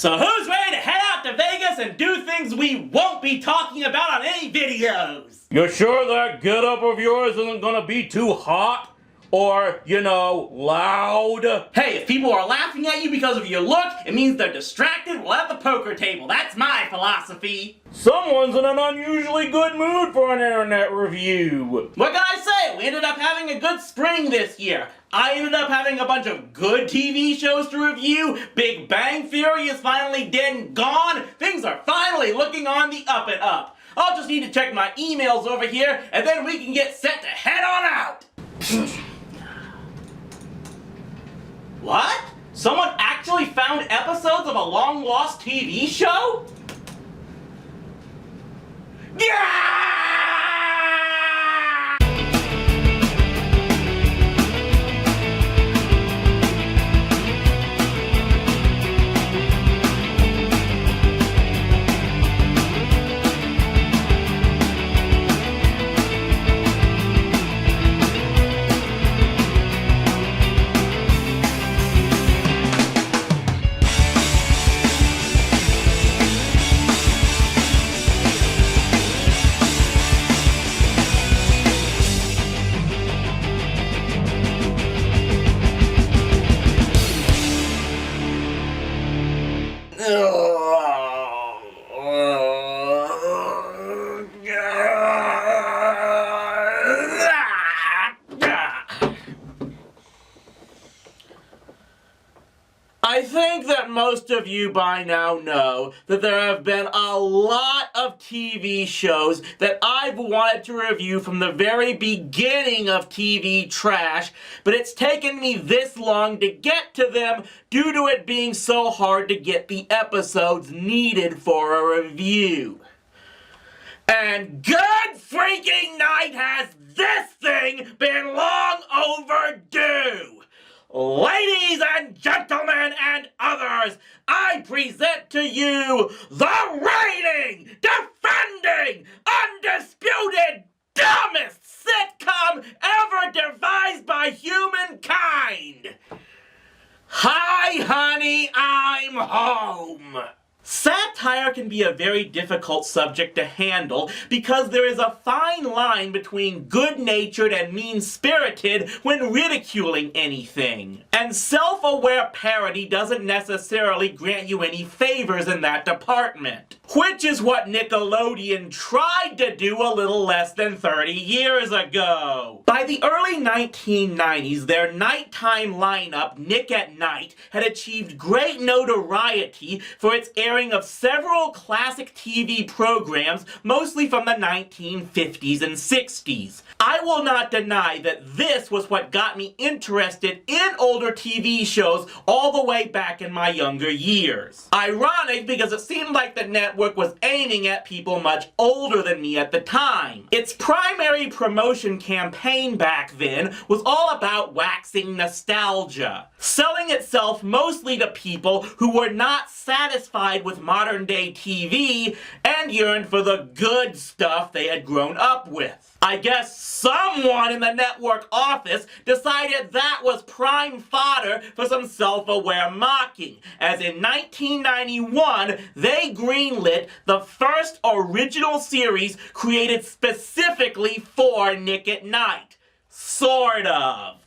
So who's ready to head out to Vegas and do things we won't be talking about on any videos? You sure that getup of yours isn't gonna be too hot? Or, loud? Hey, if people are laughing at you because of your look, it means they're distracted while at the poker table. That's my philosophy. Someone's in an unusually good mood for an internet review. What can I say? We ended up having a good spring this year. I ended up having a bunch of good TV shows to review. Big Bang Theory is finally dead and gone. Things are finally looking on the up and up. I'll just need to check my emails over here, and then we can get set to head on out. What? Someone actually found episodes of a long-lost TV show? Yeah! I think that most of you by now know that there have been a lot of TV shows that I've wanted to review from the very beginning of TV trash, but it's taken me this long to get to them due to it being so hard to get the episodes needed for a review. And good freaking night has this thing been long overdue! Ladies and gentlemen and others, I present to you the reigning, defending, undisputed, dumbest sitcom ever devised by humankind. Hi, honey, I'm home. Satire can be a very difficult subject to handle because there is a fine line between good-natured and mean-spirited when ridiculing anything. And self-aware parody doesn't necessarily grant you any favors in that department. Which is what Nickelodeon tried to do a little less than 30 years ago. By the early 1990s, their nighttime lineup, Nick at Night, had achieved great notoriety for its airing of several classic TV programs, mostly from the 1950s and 60s. I will not deny that this was what got me interested in older TV shows all the way back in my younger years. Ironic because it seemed like the network was aiming at people much older than me at the time. Its primary promotion campaign back then was all about waxing nostalgia, selling itself mostly to people who were not satisfied with modern-day TV and yearned for the good stuff they had grown up with. I guess someone in the network office decided that was prime fodder for some self-aware mocking, as in 1991, they greenlit the first original series created specifically for Nick at Night. Sort of.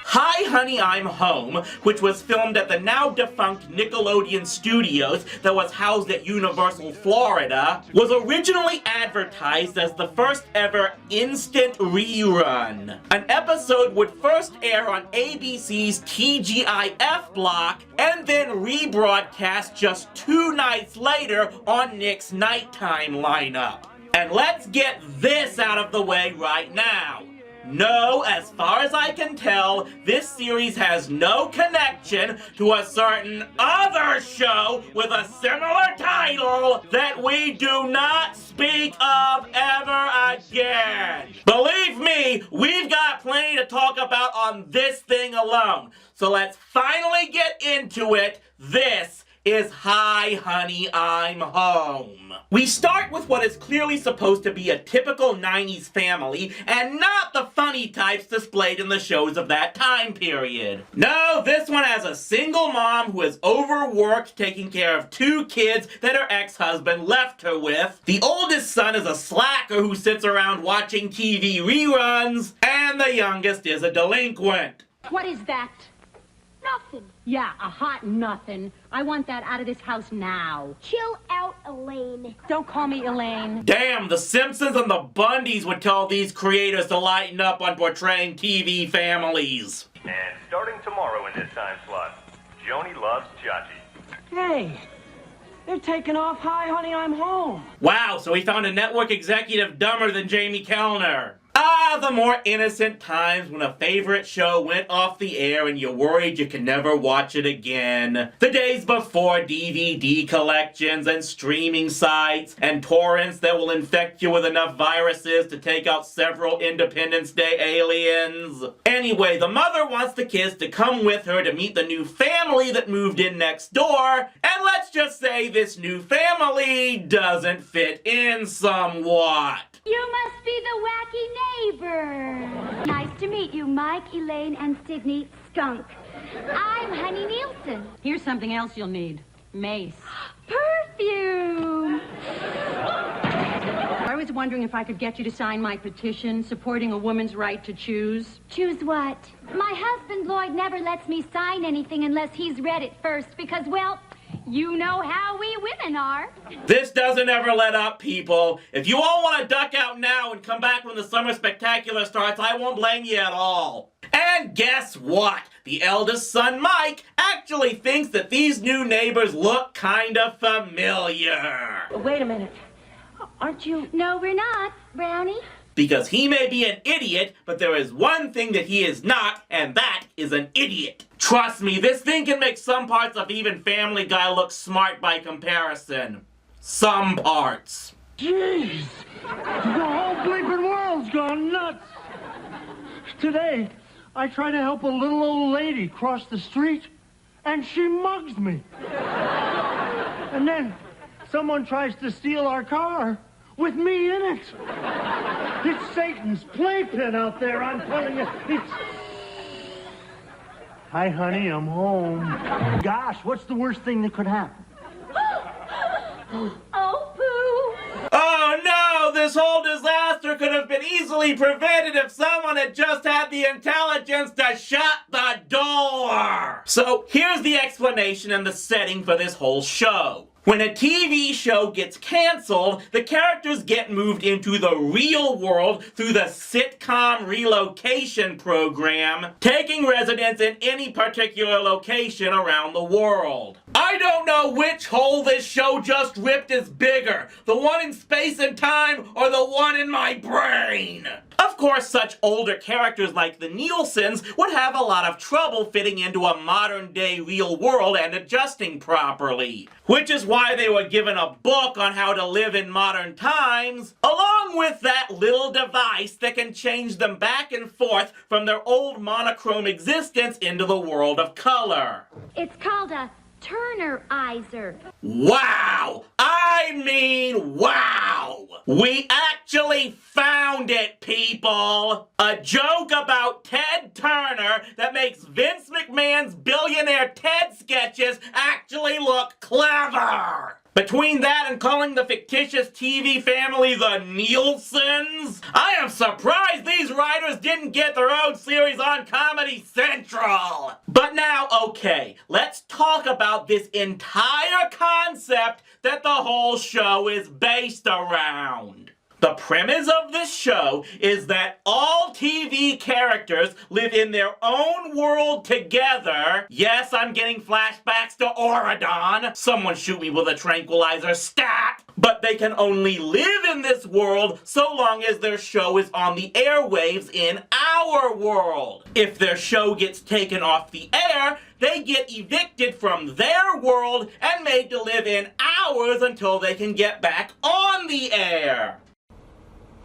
Hi, Honey, I'm Home, which was filmed at the now-defunct Nickelodeon Studios that was housed at Universal, Florida, was originally advertised as the first ever instant rerun. An episode would first air on ABC's TGIF block and then rebroadcast just 2 nights later on Nick's nighttime lineup. And let's get this out of the way right now. No, as far as I can tell, this series has no connection to a certain other show with a similar title that we do not speak of ever again. Believe me, we've got plenty to talk about on this thing alone. So let's finally get into it. This is Hi Honey, I'm Home. We start with what is clearly supposed to be a typical 90s family and not the funny types displayed in the shows of that time period. No, this one has a single mom who is overworked taking care of 2 kids that her ex-husband left her with. The oldest son is a slacker who sits around watching TV reruns, and the youngest is a delinquent. What is that? Nothing. Yeah, a hot nothing. I want that out of this house now. Chill out, Elaine. Don't call me Elaine. Damn, the Simpsons and the Bundys would tell these creators to lighten up on portraying TV families. And starting tomorrow in this time slot, Joni Loves Chachi. Hey, they're taking off Hi Honey, I'm Home. Wow, so we found a network executive dumber than Jamie Kellner. Ah, the more innocent times when a favorite show went off the air and you worried you could never watch it again. The days before DVD collections and streaming sites and torrents that will infect you with enough viruses to take out several Independence Day aliens. Anyway, the mother wants the kids to come with her to meet the new family that moved in next door, and let's just say this new family doesn't fit in somewhat. You must be the wacky neighbor. Nice to meet you, Mike, Elaine, and Sydney Skunk. I'm Honey Nielsen. Here's something else you'll need. Mace. Perfume. I was wondering if I could get you to sign my petition supporting a woman's right to choose. Choose what? My husband, Lloyd, never lets me sign anything unless he's read it first because, well, you know how we women are. This doesn't ever let up, people. If you all want to duck out now and come back when the summer spectacular starts, I won't blame you at all. And guess what? The eldest son, Mike, actually thinks that these new neighbors look kind of familiar. Wait a minute. Aren't you? No, we're not, Brownie. Because he may be an idiot, but there is one thing that he is not, and that is an idiot. Trust me, this thing can make some parts of even Family Guy look smart by comparison. Some parts. Jeez! The whole bleeping world's gone nuts! Today, I try to help a little old lady cross the street, and she mugs me. And then, someone tries to steal our car with me in it. It's Satan's playpen out there, I'm telling you. It's... Hi, honey, I'm home. Gosh, what's the worst thing that could happen? Oh, Pooh. Oh no, this whole disaster could have been easily prevented if someone had just had the intelligence to shut the door. So here's the explanation and the setting for this whole show. When a TV show gets canceled, the characters get moved into the real world through the sitcom relocation program, taking residence in any particular location around the world. I don't know which hole this show just ripped is bigger, the one in space and time or the one in my brain. Of course, such older characters like the Nielsens would have a lot of trouble fitting into a modern-day real world and adjusting properly. Which is why they were given a book on how to live in modern times, along with that little device that can change them back and forth from their old monochrome existence into the world of color. It's called a Turnerizer. Wow! I mean, wow! We actually found it, people! A joke about Ted Turner that makes Vince McMahon's billionaire Ted sketches actually look clever! Between that and calling the fictitious TV family the Nielsens, I am surprised these writers didn't get their own series on Comedy Central! But now, okay, let's talk about this entire concept that the whole show is based around. The premise of this show is that all TV characters live in their own world together. Yes, I'm getting flashbacks to Oridon. Someone shoot me with a tranquilizer stat. But they can only live in this world so long as their show is on the airwaves in our world. If their show gets taken off the air, they get evicted from their world and made to live in ours until they can get back on the air.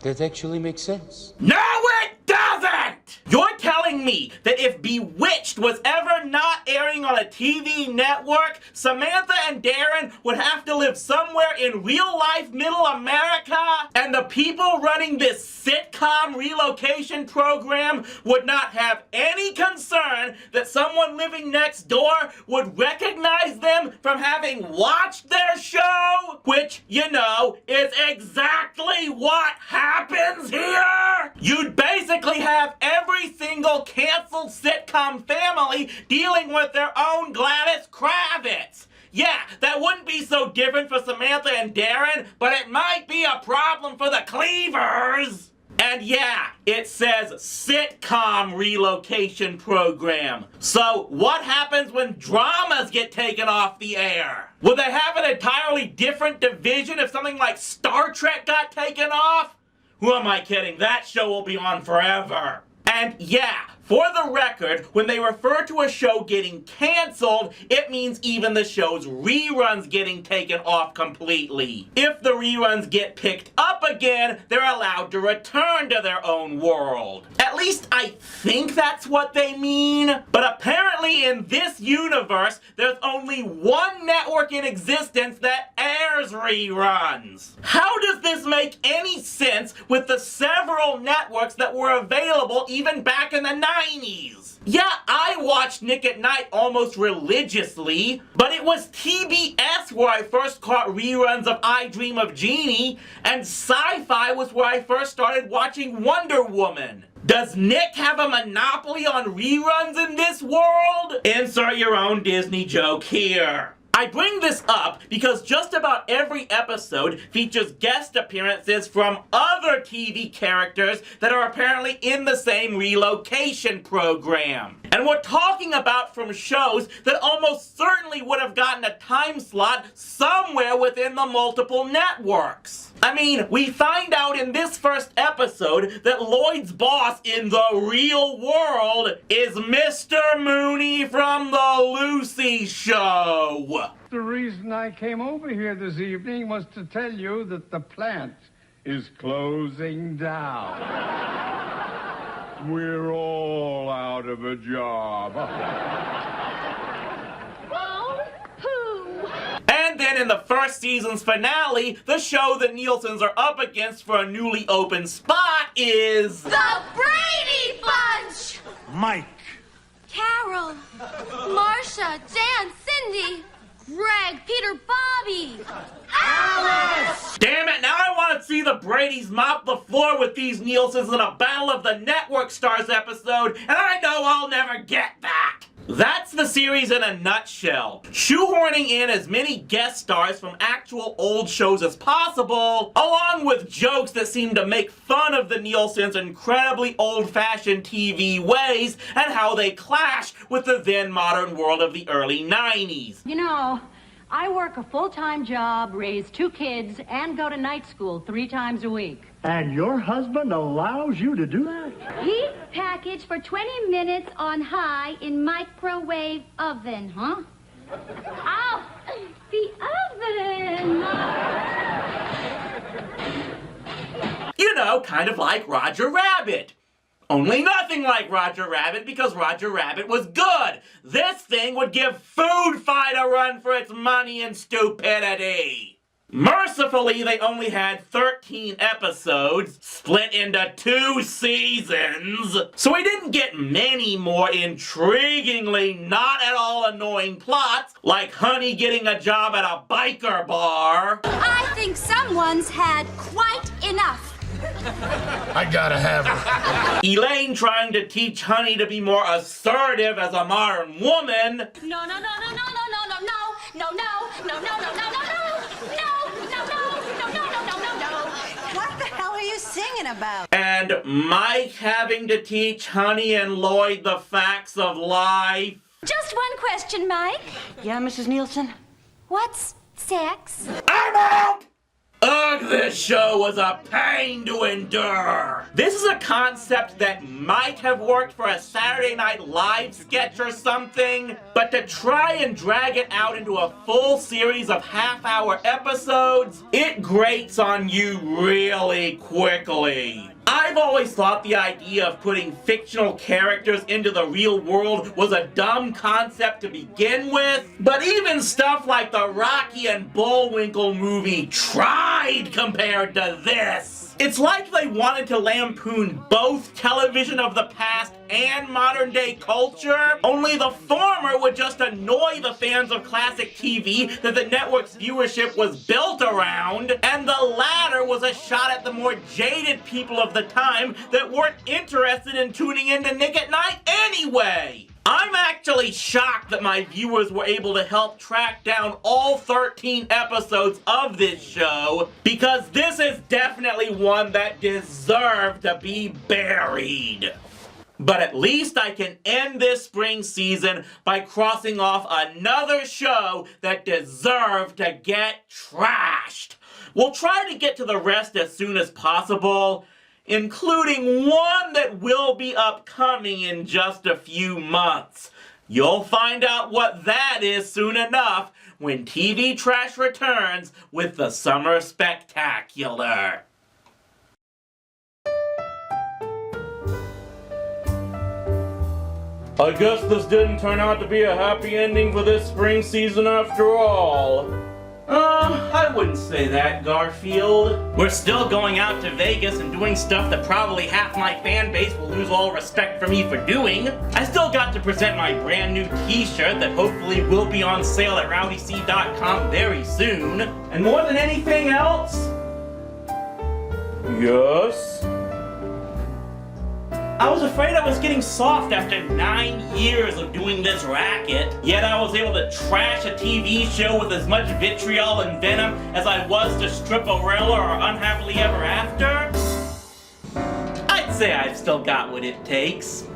That actually makes sense. No, it doesn't! You're telling telling me that if Bewitched was ever not airing on a TV network, Samantha and Darren would have to live somewhere in real-life middle America, and the people running this sitcom relocation program would not have any concern that someone living next door would recognize them from having watched their show? Which, you know, is exactly what happens here! You'd basically have every single canceled sitcom family dealing with their own Gladys Kravitz. Yeah, that wouldn't be so different for Samantha and Darren, but it might be a problem for the Cleavers. And yeah, it says sitcom relocation program. So what happens when dramas get taken off the air? Will they have an entirely different division if something like Star Trek got taken off? Who am I kidding? That show will be on forever. And yeah, for the record, when they refer to a show getting canceled, it means even the show's reruns getting taken off completely. If the reruns get picked up again, they're allowed to return to their own world. At least I think that's what they mean. But apparently in this universe, there's only one network in existence that airs reruns. How does this make any sense with the several networks that were available even back in the 90s? Yeah, I watched Nick at Night almost religiously, but it was TBS where I first caught reruns of I Dream of Jeannie, and Sci-Fi was where I first started watching Wonder Woman. Does Nick have a monopoly on reruns in this world? Insert your own Disney joke here. I bring this up because just about every episode features guest appearances from other TV characters that are apparently in the same relocation program. And we're talking about from shows that almost certainly would have gotten a time slot somewhere within the multiple networks. I mean, we find out in this first episode that Lloyd's boss in the real world is Mr. Mooney from The Lucy Show. The reason I came over here this evening was to tell you that the plant is closing down. We're all out of a job. And then in the first season's finale, the show that Nielsen's are up against for a newly opened spot is... The Brady Bunch! Mike. Carol, Marcia, Jan, Cindy, Greg, Peter, Bobby, Alice! Damn it, now I want to see the Bradys mop the floor with these Nielsen's in a Battle of the Network Stars episode, and I know I'll never get back! That's the series in a nutshell. Shoehorning in as many guest stars from actual old shows as possible, along with jokes that seem to make fun of the Nielsen's incredibly old-fashioned TV ways and how they clash with the then modern world of the early 90s. You know, I work a full-time job, raise 2 kids, and go to night school 3 times a week. And your husband allows you to do that? Heat package for 20 minutes on high in microwave oven, huh? Oh, the oven! You know, kind of like Roger Rabbit. Only nothing like Roger Rabbit because Roger Rabbit was good. This thing would give Food Fight a run for its money and stupidity. Mercifully, they only had 13 episodes, split into 2 seasons, so we didn't get many more intriguingly not at all annoying plots, like Honey getting a job at a biker bar. I think someone's had quite enough. I gotta have her. Elaine trying to teach Honey to be more assertive as a modern woman. No, no, no, no, no, no, no, no, no, no, no, no, no, no, no, no, no. What the hell are you singing about? And Mike having to teach Honey and Lloyd the facts of life. Just one question, Mike. Yeah, Mrs. Nielsen? What's sex? I'm out! Ugh, this show was a pain to endure. This is a concept that might have worked for a Saturday Night Live sketch or something, but to try and drag it out into a full series of half-hour episodes, it grates on you really quickly. I've always thought the idea of putting fictional characters into the real world was a dumb concept to begin with, but even stuff like the Rocky and Bullwinkle movie tried compared to this. It's like they wanted to lampoon both television of the past and modern day culture, only the former would just annoy the fans of classic TV that the network's viewership was built around, and the latter was a shot at the more jaded people of the time that weren't interested in tuning into Nick at Night anyway. I'm actually shocked that my viewers were able to help track down all 13 episodes of this show, because this is definitely one that deserved to be buried. But at least I can end this spring season by crossing off another show that deserved to get trashed. We'll try to get to the rest as soon as possible, including one that will be upcoming in just a few months. You'll find out what that is soon enough when TV Trash returns with the Summer Spectacular. I guess this didn't turn out to be a happy ending for this spring season after all. I wouldn't say that, Garfield. We're still going out to Vegas and doing stuff that probably half my fan base will lose all respect for me for doing. I still got to present my brand new t-shirt that hopefully will be on sale at rowdyc.com very soon. And more than anything else... Yes? I was afraid I was getting soft after 9 years of doing this racket, yet I was able to trash a TV show with as much vitriol and venom as I was to Stripperella or Unhappily Ever After. I'd say I've still got what it takes.